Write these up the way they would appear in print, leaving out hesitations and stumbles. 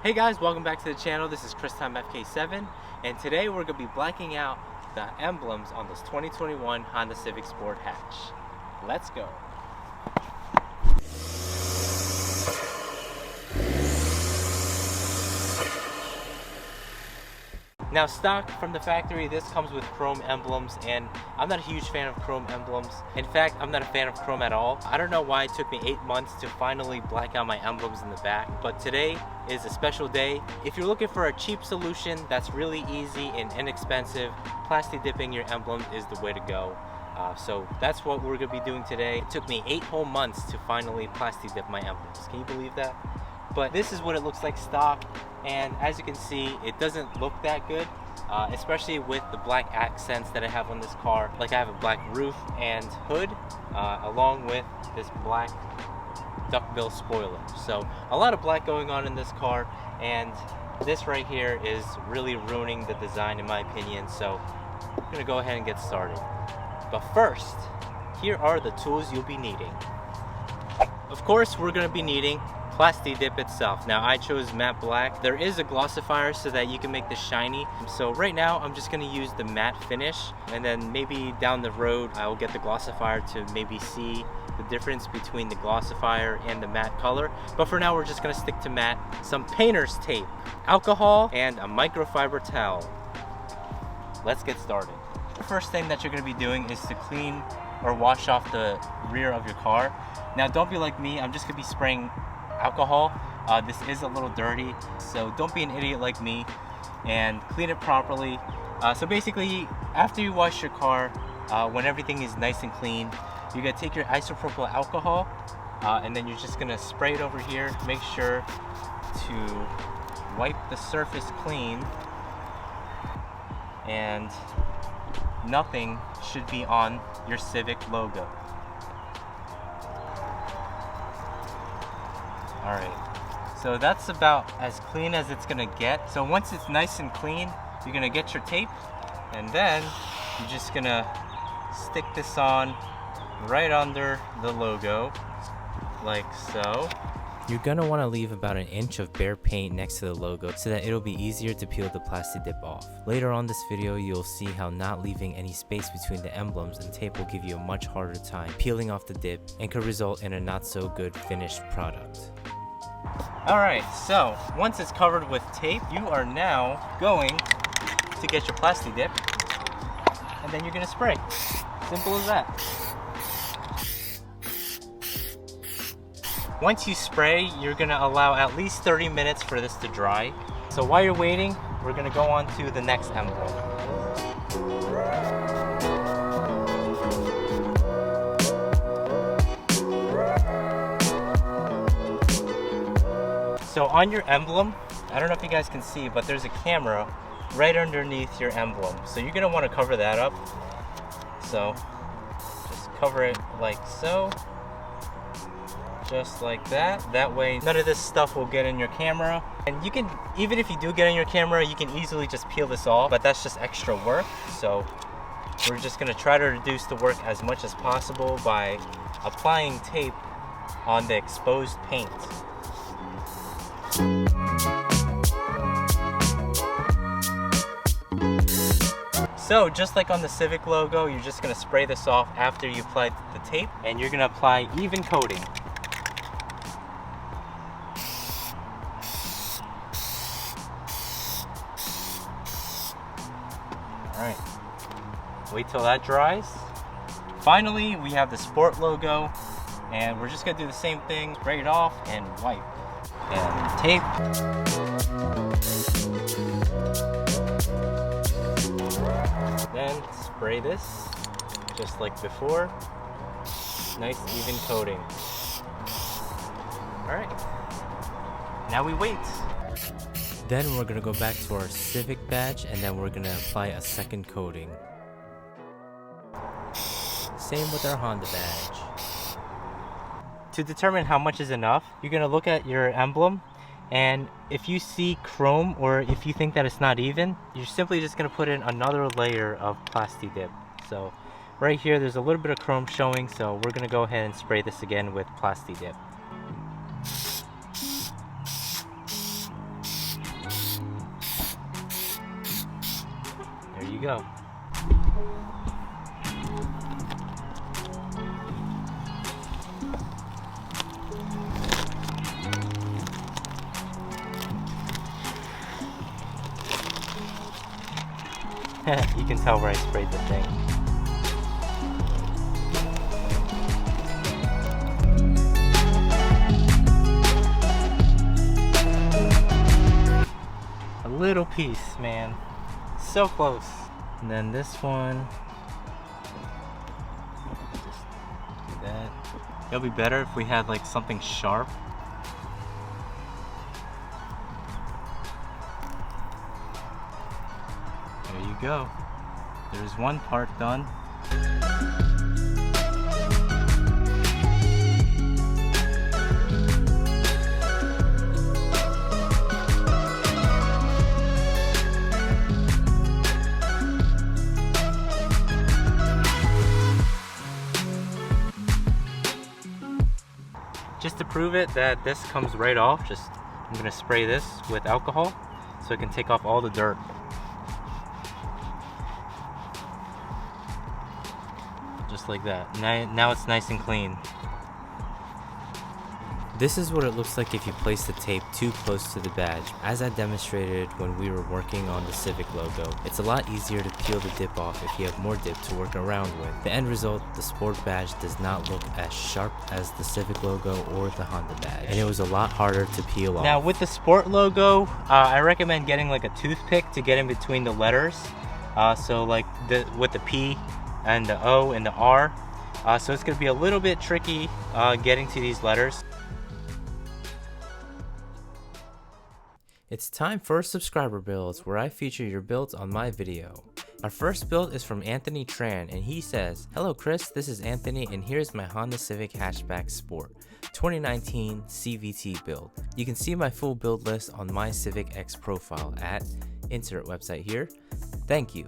Hey guys, welcome back to the channel. This is Time FK7, and today we're going to be blacking out the emblems on this 2021 Honda Civic Sport hatch. Let's go. Now, stock from the factory, this comes with chrome emblems, and I'm not a huge fan of chrome emblems. In fact, I'm not a fan of chrome at all. I don't know why it took me 8 months to finally black out my emblems in the back, but today is a special day. If you're looking for a cheap solution that's really easy and inexpensive, plastidipping your emblems is the way to go. So that's what we're going to be doing today. It took me 8 whole months to finally plastidip my emblems. Can you believe that? But this is what it looks like stock, and as you can see, it doesn't look that good, especially with the black accents that I have on this car. Like, I have a black roof and hood, along with this black duckbill spoiler. So a lot of black going on in this car, and this right here is really ruining the design in my opinion. So I'm gonna go ahead and get started. But first, here are the tools you'll be needing. Of course, we're gonna be needing Plastidip itself. Now, I chose matte black. There is a glossifier so that you can make this shiny. So right now I'm just gonna use the matte finish, and then maybe down the road I will get the glossifier to maybe see the difference between the glossifier and the matte color. But for now, we're just gonna stick to matte. Some painter's tape, alcohol, and a microfiber towel. Let's get started. The first thing that you're gonna be doing is to clean or wash off the rear of your car. Now, don't be like me. I'm just gonna be spraying alcohol. This is a little dirty, so don't be an idiot like me and clean it properly. So basically, after you wash your car, when everything is nice and clean, you're gonna take your isopropyl alcohol, and then you're just gonna spray it over here. Make sure to wipe the surface clean, and nothing should be on your Civic logo. Alright, so that's about as clean as it's gonna get. So once it's nice and clean, you're gonna get your tape, and then you're just gonna stick this on right under the logo, like so. You're gonna want to leave about 1 inch of bare paint next to the logo so that it'll be easier to peel the Plastidip off. Later on this video, you'll see how not leaving any space between the emblems and tape will give you a much harder time peeling off the dip and could result in a not so good finished product. Alright, so once it's covered with tape, you are now going to get your Plastidip, and then you're gonna spray. Simple as that. Once you spray, you're gonna allow at least 30 minutes for this to dry. So while you're waiting, we're gonna go on to the next emblem. So on your emblem, I don't know if you guys can see, but there's a camera right underneath your emblem. So you're gonna wanna cover that up. So just cover it like so. Just like that. That way none of this stuff will get in your camera. And you can, even if you do get in your camera, you can easily just peel this off, but that's just extra work. So we're just gonna try to reduce the work as much as possible by applying tape on the exposed paint. So just like on the Civic logo, you're just gonna spray this off after you apply the tape, and you're gonna apply even coating. Alright, wait till that dries. Finally, we have the Sport logo, and we're just gonna do the same thing, spray it off and wipe. And tape. Then spray this, just like before. Nice even coating. Alright, now we wait. Then we're gonna go back to our Civic badge, and then we're gonna apply a second coating. Same with our Honda badge. To determine how much is enough, you're gonna look at your emblem, and if you see chrome or if you think that it's not even, you're simply just gonna put in another layer of Plastidip. So right here there's a little bit of chrome showing, so we're gonna go ahead and spray this again with Plastidip. There you go. You can tell where I sprayed the thing. A little piece, man. So close. And then this one. Just do that. It'll be better if we had like something sharp. There you go. There's one part done. Just to prove it that this comes right off, I'm gonna spray this with alcohol so it can take off all the dirt. Just like that. Now it's nice and clean. This is what it looks like if you place the tape too close to the badge. As I demonstrated when we were working on the Civic logo, it's a lot easier to peel the dip off if you have more dip to work around with. The end result, the Sport badge does not look as sharp as the Civic logo or the Honda badge, and it was a lot harder to peel off. Now with the Sport logo, I recommend getting like a toothpick to get in between the letters. So like with the P and the O and the R. So it's going to be a little bit tricky getting to these letters. It's time for subscriber builds, where I feature your builds on my video. Our first build is from Anthony Tran, and he says, "Hello Chris, this is Anthony and here's my Honda Civic Hatchback Sport 2019 CVT build. You can see my full build list on my Civic X profile at insert website here. Thank you."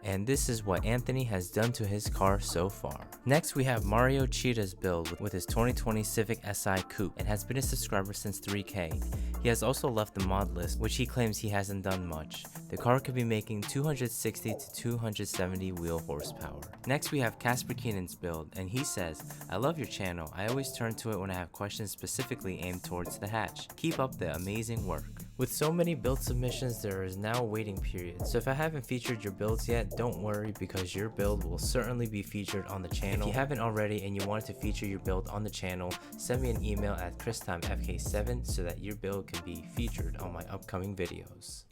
And this is what Anthony has done to his car so far. Next we have Mario Cheetah's build with his 2020 Civic Si Coupe and has been a subscriber since 3K. He has also left the mod list, which he claims he hasn't done much. The car could be making 260 to 270 wheel horsepower. Next we have Casper Keenan's build, and he says, "I love your channel. I always turn to it when I have questions specifically aimed towards the hatch. Keep up the amazing work." With so many build submissions, there is now a waiting period. So if I haven't featured your builds yet, don't worry, because your build will certainly be featured on the channel. If you haven't already and you want to feature your build on the channel, send me an email at Time FK7 so that your build can be featured on my upcoming videos.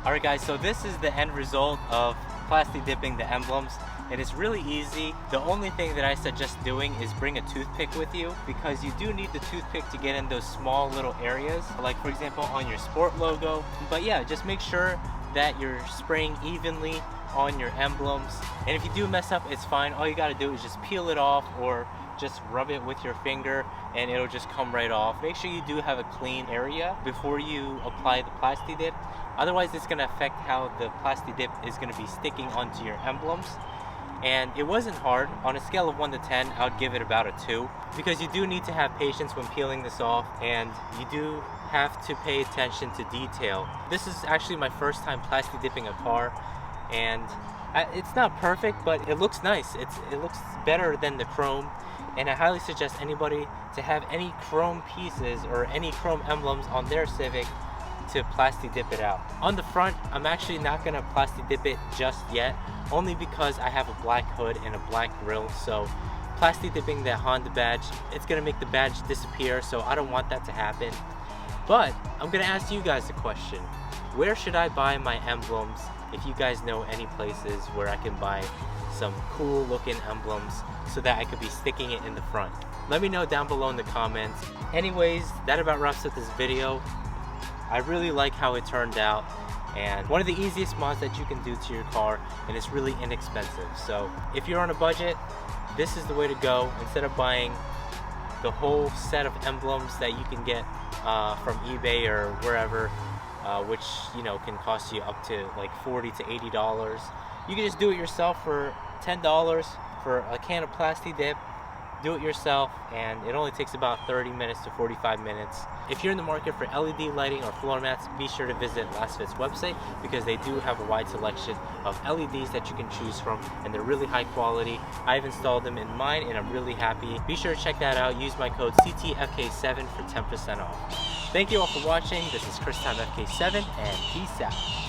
Alright guys, so this is the end result of plastidipping the emblems. It is really easy. The only thing that I suggest doing is bring a toothpick with you, because you do need the toothpick to get in those small little areas, like for example on your Sport logo. But yeah, just make sure that you're spraying evenly on your emblems, and if you do mess up, it's fine. All you got to do is just peel it off or just rub it with your finger and it'll just come right off. Make sure you do have a clean area before you apply the Plastidip, otherwise it's going to affect how the Plastidip is going to be sticking onto your emblems. And it wasn't hard. On a scale of 1 to 10, I would give it about a 2, because you do need to have patience when peeling this off, and you do have to pay attention to detail. This is actually my first time plastidipping a car, and it's not perfect, but it looks nice. It looks better than the chrome, and I highly suggest anybody to have any chrome pieces or any chrome emblems on their Civic to Plastidip it out. On the front, I'm actually not gonna Plastidip it just yet, only because I have a black hood and a black grille. So Plastidipping the Honda badge, it's gonna make the badge disappear, so I don't want that to happen. But I'm gonna ask you guys a question. Where should I buy my emblems? If you guys know any places where I can buy some cool looking emblems so that I could be sticking it in the front, let me know down below in the comments. Anyways, that about wraps up this video. I really like how it turned out, and one of the easiest mods that you can do to your car, and it's really inexpensive. So if you're on a budget, this is the way to go. Instead of buying the whole set of emblems that you can get from eBay or wherever, which can cost you up to like $40 to $80, you can just do it yourself for $10 for a can of Plastidip. do it yourself, and it only takes about 30 minutes to 45 minutes. If you're in the market for LED lighting or floor mats, be sure to visit LastFit's website because they do have a wide selection of LEDs that you can choose from, and they're really high quality. I've installed them in mine and I'm really happy. Be sure to check that out. Use my code CTFK7 for 10% off. Thank you all for watching. This is Time FK7 and peace out.